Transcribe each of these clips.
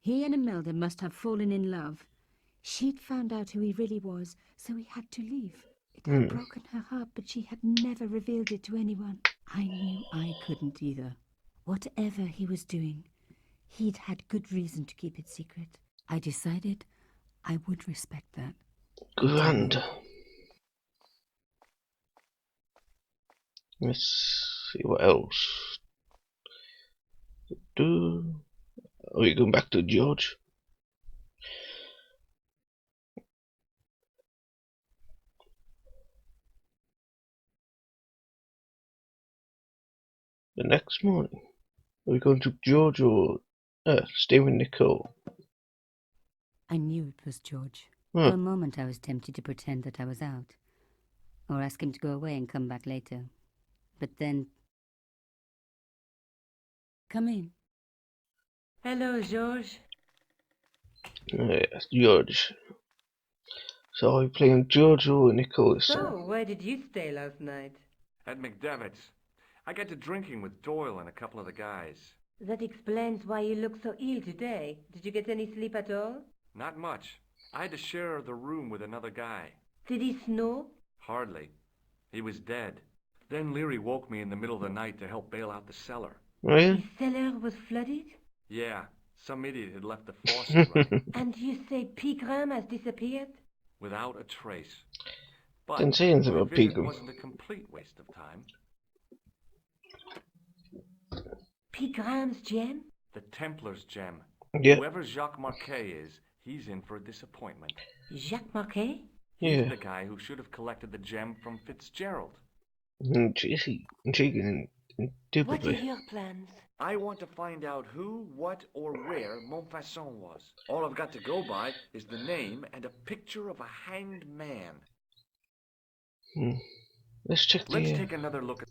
He and Imelda must have fallen in love. She'd found out who he really was, so he had to leave. It had broken her heart, but she had never revealed it to anyone. I knew I couldn't either. Whatever he was doing, he'd had good reason to keep it secret. I decided I would respect that. Grand. Let's see what else. Are we going back to George? The next morning, are we going to George or stay with Nicole? I knew it was George. Huh. For a moment I was tempted to pretend that I was out, or ask him to go away and come back later. But then... Come in. Hello, George. Yes, George. So are we playing George or Nicole this time? So, where did you stay last night? At McDevitt's. I got to drinking with Doyle and a couple of the guys. That explains why you look so ill today. Did you get any sleep at all? Not much. I had to share the room with another guy. Did he snore? Hardly. He was dead. Then Leary woke me in the middle of the night to help bail out the cellar. Oh yeah? The cellar was flooded? Yeah, some idiot had left the faucet running And you say Pegram has disappeared? without a trace. But Didn't say anything my about visit Pegram. wasn't a complete waste of time. Pegram's gem? The Templars gem. Yeah. Whoever Jacques Marquet is, he's in for a disappointment. Jacques Marquet? He's Yeah. the guy who should have collected the gem from Fitzgerald. Intriguing What are indubitably. your plans? I want to find out who, what, or where Montfaucon was. All I've got to go by is the name and a picture of a hanged man. Let's check Let's the... take another look at...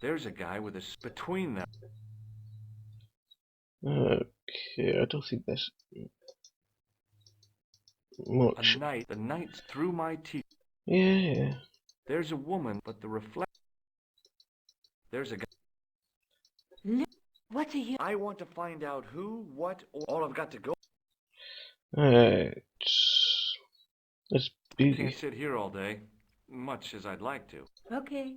There's a guy with a between them. Okay, I don't think there's much. The night's through my teeth. Yeah. There's a woman, but the reflect... There's a guy... What are you... I want to find out who, what, or... All I've got to go... Alright. Let's Can't be... sit here all day, much as I'd like to. Okay.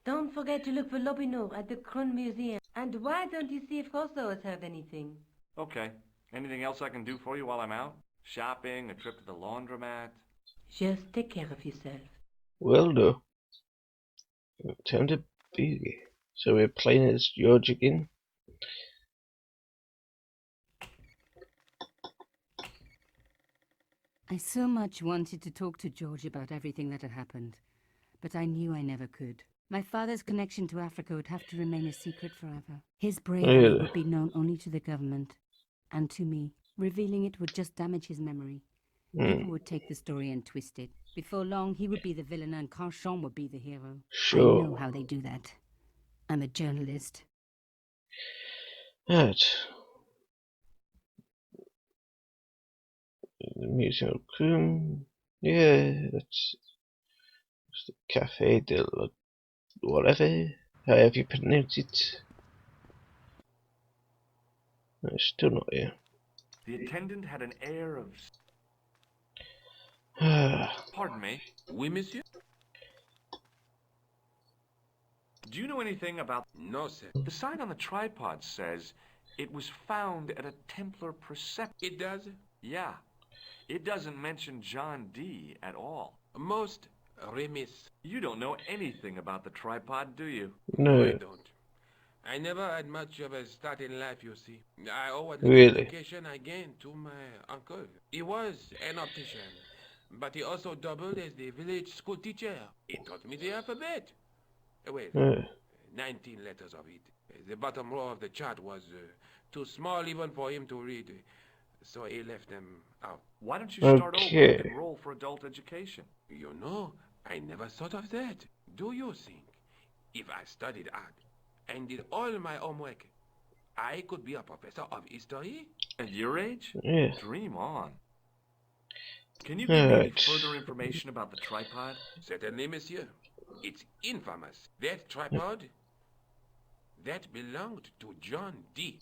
Don't forget to look for Lobinot at the Kron Museum. And why don't you see if Rousseau has heard anything? Okay. Anything else I can do for you while I'm out? Shopping, a trip to the laundromat? Just take care of yourself. Well done. Time to be. So we're playing as George again. I so much wanted to talk to George about everything that had happened, but I knew I never could. My father's connection to Africa would have to remain a secret forever. His bravery Really? would be known only to the government and to me. Revealing it would just damage his memory. People would take the story and twist it. Before long, he would be the villain and Carchon would be the hero. Sure. I know how they do that. I'm a journalist. Right. The museum room. Yeah, that's the Cafe de la... whatever. However you pronounce it. It's still not here. The attendant had an air of... Pardon me. Oui, monsieur? Do you know anything about... No, sir. The sign on the tripod says it was found at a Templar preceptor. It does? Yeah. It doesn't mention John D. at all. Most remiss. You don't know anything about the tripod, do you? No. I don't. I never had much of a start in life, you see. I owe what Really? little education I gained to my uncle. He was an optician, but he also doubled as the village school teacher. He taught me the alphabet. Well, 19 letters of it. The bottom row of the chart was too small even for him to read, so he left them out. Why don't you start over Okay. and enroll for adult education? You know, I never thought of that. Do you think if I studied hard and did all my homework, I could be a professor of history? At your age? Yeah. Dream on. Can you give me any Alright. further information about the tripod? Certainly, monsieur. It's infamous. That tripod, that belonged to John D.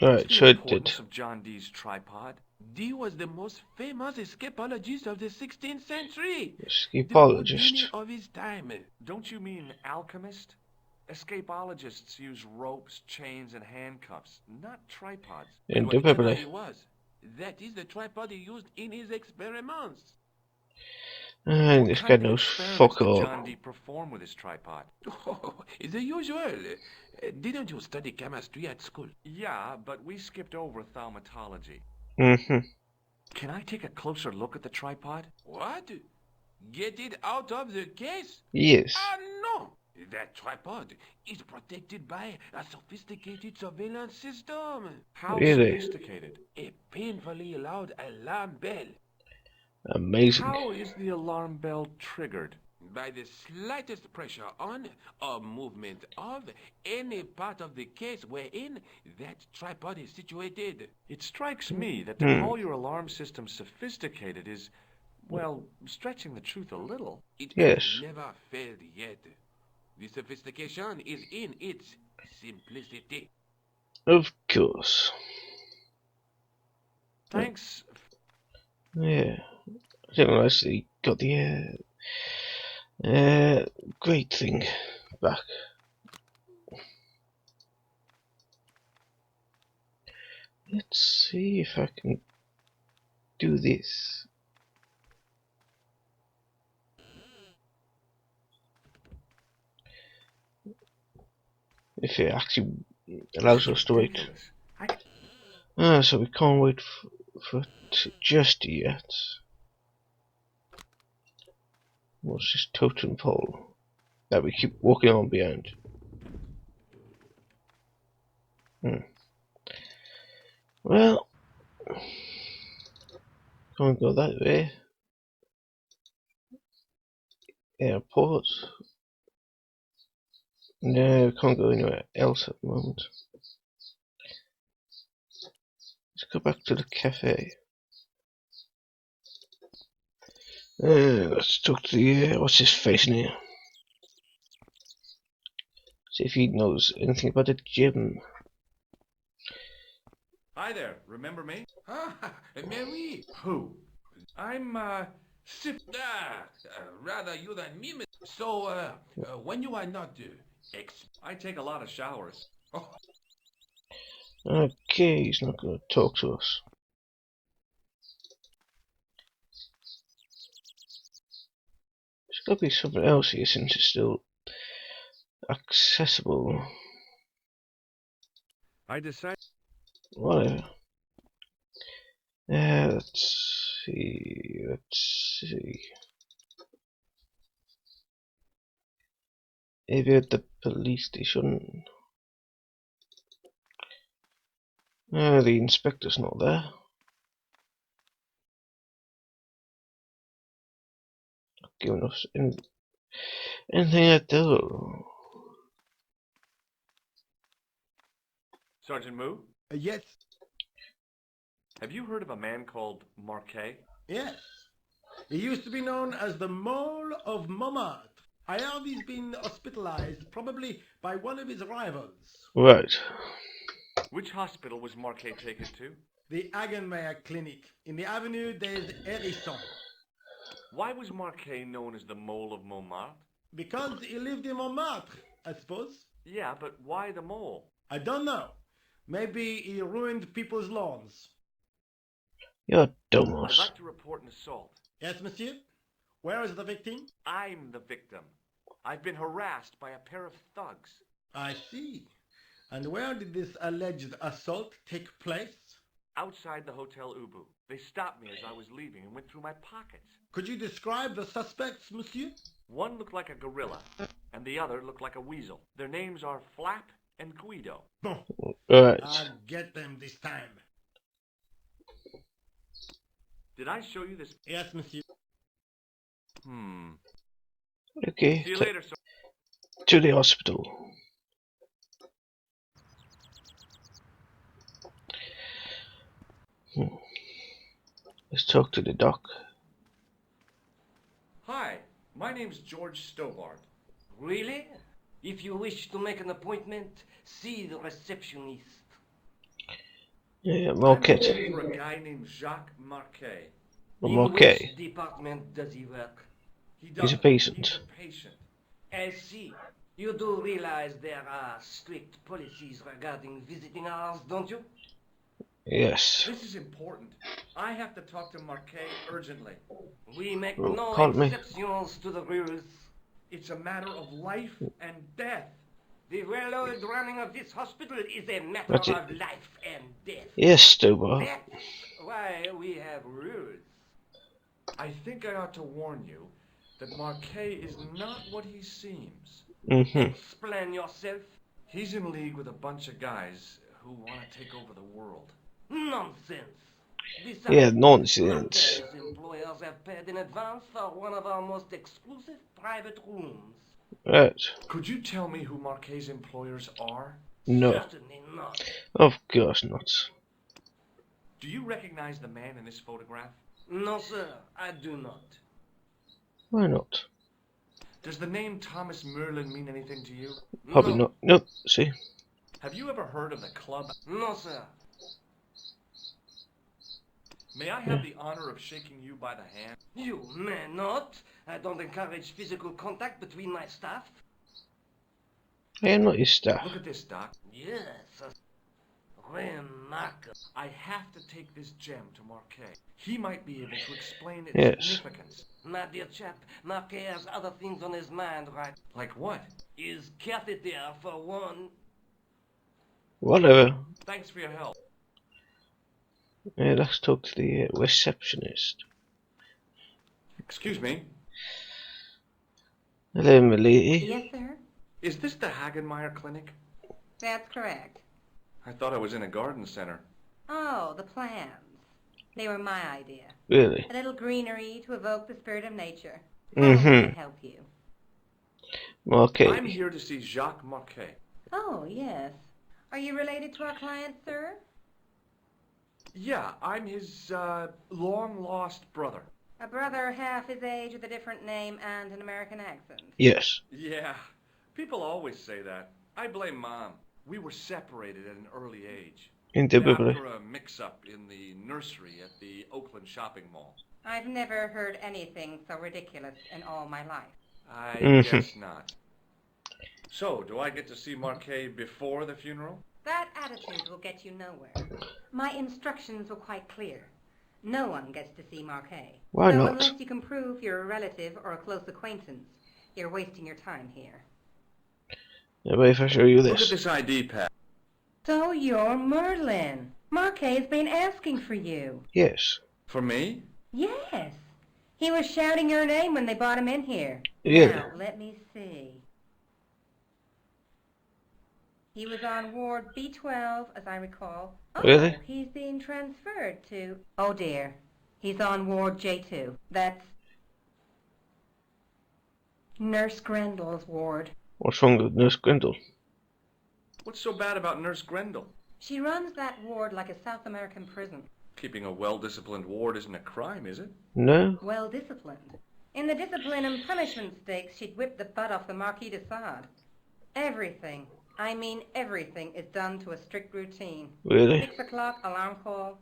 Right, What's the sure it did. importance of John Dee's tripod? Dee was the most famous escapologist of the 16th century. The Escapologist. Houdini of his time. Don't you mean alchemist? Escapologists use ropes, chains, and handcuffs, not tripods. Indubitably. He was. That is the tripod he used in his experiments. And this guy Kind of knows experiments fuck did all. John Dee perform with his tripod? Oh, the usual. Didn't you study chemistry at school? Yeah, but we skipped over thaumatology. Mm-hmm. Can I take a closer look at the tripod? What? Get it out of the case? Yes. Ah, no! That tripod is protected by a sophisticated surveillance system. How Really? sophisticated? A painfully loud alarm bell. Amazing. How is the alarm bell triggered? By the slightest pressure on or movement of any part of the case wherein that tripod is situated. It strikes me that to call your alarm system sophisticated is, well, stretching the truth a little. It Yes. has never failed yet. The sophistication is in its simplicity. Of course. Thanks. Yeah. I didn't realize that he got the great thing back. Let's see if I can do this. If it actually allows us to wait. Ridiculous. So we can't wait for it just yet. What's this totem pole that we keep walking on behind? Well, can't go that way. Airport. No, we can't go anywhere else at the moment. Let's go back to the cafe. Let's talk to the what's his face in here. See if he knows anything about the gym. Hi there, remember me? Ah, Mary! Who? I'm, Sip. Rather you than me. So, when you are not I take a lot of showers. Okay, he's not going to talk to us. There's got to be something else here since it's still accessible. I decided. Whatever. Let's see. Maybe at the police station. The inspector's not there. Not giving us anything at all. Sergeant Moo, Yes, have you heard of a man called Marquet? yes. He used to be known as the Mole of Montmartre. I heard he's been hospitalized, probably by one of his rivals. Right. Which hospital was Marquet taken to? The Hagenmeyer Clinic. In the Avenue des Hérissons. Why was Marquet known as the Mole of Montmartre? Because he lived in Montmartre, I suppose. Yeah, but why the mole? I don't know. Maybe he ruined people's lawns. You're I'd dumbass. like to report an assault. Yes, monsieur? Where is the victim? I'm the victim. I've been harassed by a pair of thugs. I see. And where did this alleged assault take place? Outside the Hotel Ubu. They stopped me as I was leaving and went through my pockets. Could you describe the suspects, monsieur? One looked like a gorilla, and the other looked like a weasel. Their names are Flap and Guido. Bon, Right. I'll get them this time. Did I show you this? Yes, monsieur. Okay. See you later, sir. To the hospital. Let's talk to the doc. Hi, my name's George Stobart. Really? If you wish to make an appointment, see the receptionist. Yeah, I'm Marquette. looking for a guy named Jacques Marquet. Marquet. In which department does he work? He He's a doesn't. patient. He's a patient. I see. You do realize there are strict policies regarding visiting hours, don't you? Yes. This is important. I have to talk to Marquet urgently. We make Oh, no pardon me. exceptions to the rules. It's a matter of life and death. The well-oiled running of this hospital is a matter That's it. of life and death. Yes, Stuber. That's why we have rules. I think I ought to warn you that Marquet is not what he seems. Explain yourself. He's in league with a bunch of guys who want to take over the world. Nonsense. Besides, Yeah, nonsense. Marquet's employers have paid in advance for one of our most exclusive private rooms. Right. Could you tell me who Marquet's employers are? No. Certainly not. Of course not. Do you recognize the man in this photograph? No, sir, I do not. Why not? Does the name Thomas Merlin mean anything to you? Probably No. not. Nope. See? Have you ever heard of the club? No, sir. May I have the honor of shaking you by the hand? You may not. I don't encourage physical contact between my staff. I am not your staff. Look at this, Doc. Yes, remarkable. I have to take this gem to Marquet. He might be able to explain its Yes. significance. My dear chap, Marquet has other things on his mind, right? Like what? His catheter, for one. Whatever. Thanks for your help. Yeah, let's talk to the receptionist. Excuse me. Hello, my lady. Yes, sir. Is this the Hagenmeyer Clinic? That's correct. I thought I was in a garden center. Oh, the plans. They were my idea. Really? A little greenery to evoke the spirit of nature. Mhm. How can I help you? Okay. I'm here to see Jacques Marquet. Oh, yes. Are you related to our client, sir? Yeah, I'm his long-lost brother. A brother half his age with a different name and an American accent. Yes. Yeah, people always say that. I blame Mom. We were separated at an early age. Indubitably. After a mix-up in the nursery at the Oakland shopping mall. I've never heard anything so ridiculous in all my life. I Mhm. guess not. So, do I get to see Marquet before the funeral? That attitude will get you nowhere. My instructions were quite clear. No one gets to see Marquet. Why so not? unless you can prove you're a relative or a close acquaintance, you're wasting your time here. Now, wait if I show you Look at this. this ID pad. So you're Merlin. Marquet's been asking for you. Yes. For me? Yes. He was shouting your name when they brought him in here. Yeah. Now, let me see. He was on Ward B12, as I recall. Oh, Really? he's being transferred to... Oh, dear. He's on Ward J2. That's Nurse Grendel's ward. What's wrong with Nurse Grindle? What's so bad about Nurse Grendel? She runs that ward like a South American prison. Keeping a well-disciplined ward isn't a crime, is it? No? Well disciplined. In the discipline and punishment stakes, she'd whip the butt off the Marquis de Sade. Everything, I mean everything, is done to a strict routine. Really? 6 o'clock, alarm call.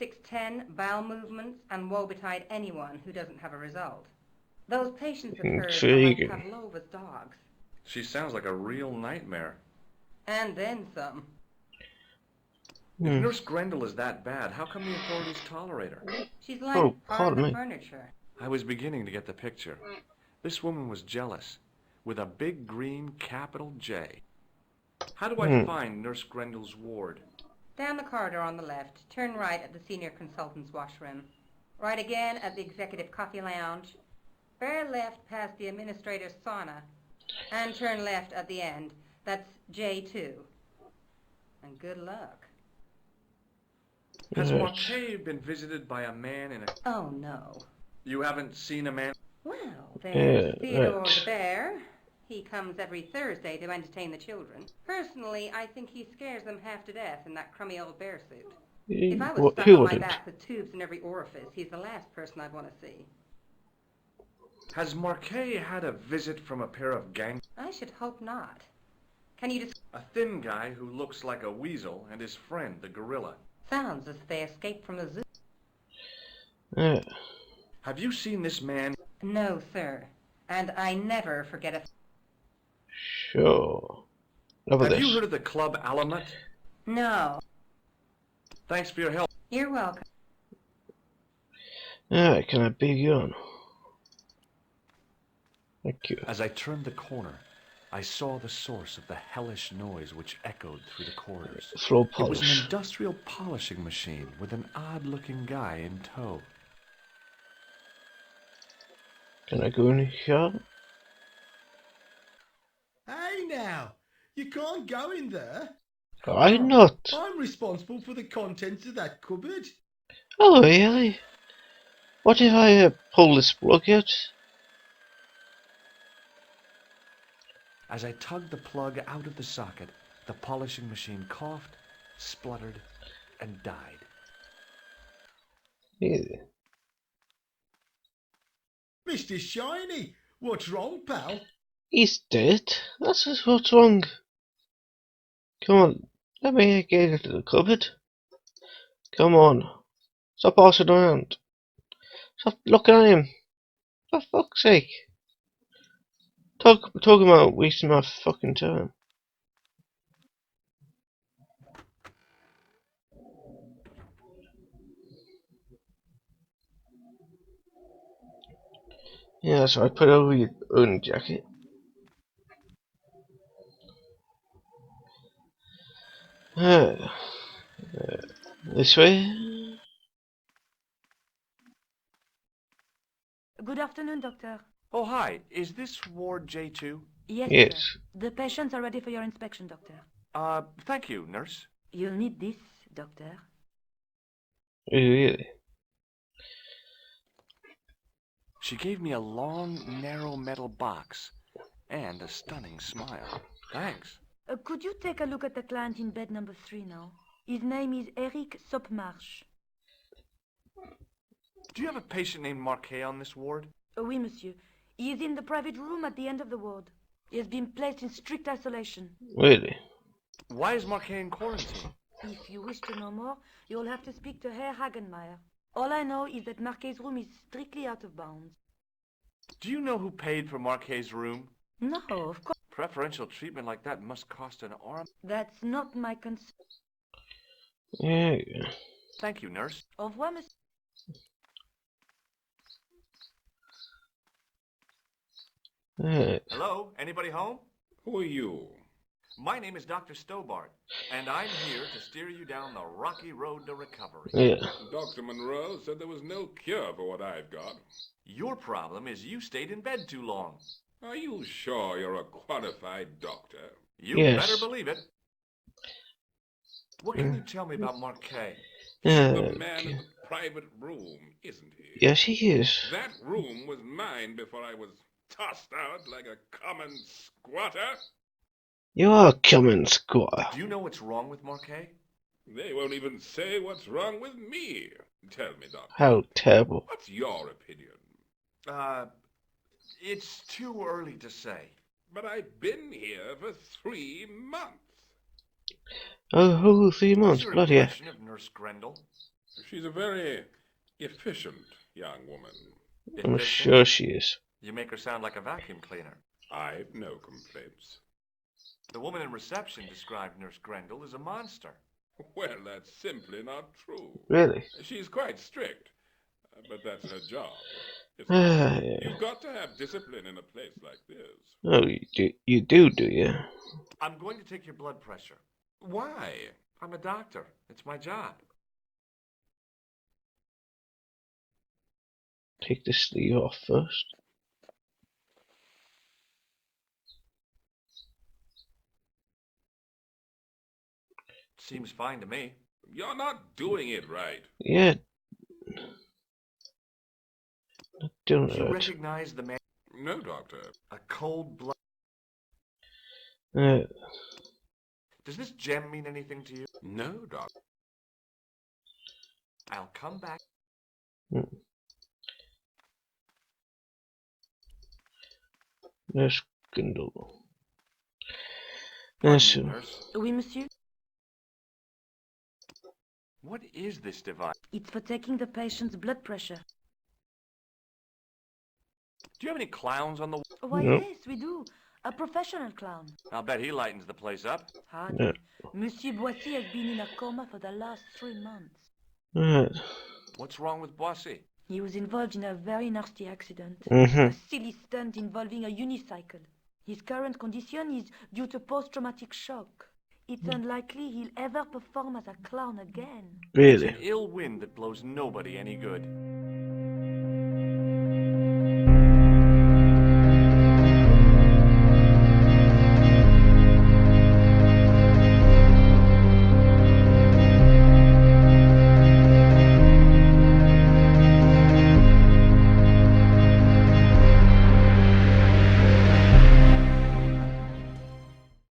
6:10, bowel movements, and woe betide anyone who doesn't have a result. Those patients of hers are like Intriguing. Pavlova's dogs. She sounds like a real nightmare. And then some. If Hmm. Nurse Grendel is that bad, how come the authorities tolerate her? She's like Oh, part of pardon the me. furniture. I was beginning to get the picture. This woman was jealous, with a big green capital J. How do I find Nurse Grendel's ward? Down the corridor on the left, turn right at the senior consultant's washroom. Right again at the executive coffee lounge. Bear left past the administrator's sauna. And turn left at the end. That's J2. And good luck. Has Yes. Marquet been visited by a man in a... Oh, no. You haven't seen a man... Well, there's Yeah, Theodore right. the bear. He comes every Thursday to entertain the children. Personally, I think he scares them half to death in that crummy old bear suit. If I was stuck Who on my wouldn't? back with tubes in every orifice, he's the last person I'd want to see. Has Marquet had a visit from a pair of gang... I should hope not. Can you just... A thin guy who looks like a weasel and his friend, the gorilla. Sounds as if they escaped from the zoo. Yeah. Have you seen this man? No, sir. And I never forget a... Sure. Look at Have you this. heard of the Club Alumet? No. Thanks for your help. You're welcome. Alright, can I big on? Thank you. As I turned the corner, I saw the source of the hellish noise which echoed through the corridors. Floor It was an polish. industrial polishing machine with an odd-looking guy in tow. Can I go in here? Hey now, you can't go in there. Why not? I'm responsible for the contents of that cupboard. Oh really? What if I pull this plug out? As I tugged the plug out of the socket, the polishing machine coughed, spluttered, and died. Yeah. Mr. Shiny, what's wrong, pal? He's dead. That's just what's wrong. Come on, let me get into the cupboard. Come on. Stop passing around. Stop looking at him. For fuck's sake. Talking about wasting my fucking time. Yeah, so I put over your own jacket. This way? Good afternoon, Doctor. Oh, hi. Is this Ward J2? Yes, Yes. sir. The patients are ready for your inspection, Doctor. Thank you, nurse. You'll need this, Doctor. Really? She gave me a long, narrow metal box and a stunning smile. Thanks. Could you take a look at the client in bed number 3 now? His name is Eric Sopmarsh. Do you have a patient named Marquet on this ward? Oui, monsieur. He is in the private room at the end of the ward. He has been placed in strict isolation. Really? Why is Marquet in quarantine? If you wish to know more, you'll have to speak to Herr Hagenmeier. All I know is that Marquet's room is strictly out of bounds. Do you know who paid for Marquet's room? No, of course. Preferential treatment like that must cost an arm. That's not my concern. Yeah. Thank you, nurse. Au revoir, monsieur. Hello? Anybody home? Who are you? My name is Dr. Stobart, and I'm here to steer you down the rocky road to recovery. Yeah. Dr. Monroe said there was no cure for what I've got. Your problem is you stayed in bed too long. Are you sure you're a qualified doctor? You Yes. better believe it. What can you tell me about Marquet? The man in the private room, isn't he? Yes, he is. That room was mine before I was tossed out like a common squatter. You are coming, squire. Do you know what's wrong with Marquet? They won't even say what's wrong with me. Tell me, Doctor. How terrible. What's your opinion? It's too early to say. But I've been here for 3 months. Oh, 3 months, What's your bloody hell. impression of Nurse Grendel? She's a very efficient young woman. I'm Efficient? sure she is. You make her sound like a vacuum cleaner. I've no complaints. The woman in reception described Nurse Grendel as a monster. Well, that's simply not true. Really? She's quite strict, but that's her job. Yeah. You've got to have discipline in a place like this. Oh, you do you? I'm going to take your blood pressure. Why? I'm a doctor. It's my job. Take the sleeve off first. Seems fine to me. You're not doing it right. Yeah. Not doing Do you it. recognize the man? No, Doctor. A cold blood. Yeah. Does this gem mean anything to you? No, Doctor. I'll come back. Nurse Grendel. Pardon Yes. me, nurse. Oui, monsieur. What is this device? It's for taking the patient's blood pressure. Do you have any clowns on the... Why, Nope. yes, we do. A professional clown. I'll bet he lightens the place up. Hardly. Yeah. Monsieur Boissy has been in a coma for the last 3 months. Right. What's wrong with Boissy? He was involved in a very nasty accident. Mhm. A silly stunt involving a unicycle. His current condition is due to post-traumatic shock. It's unlikely he'll ever perform as a clown again. It's Really? an ill wind that blows nobody any good.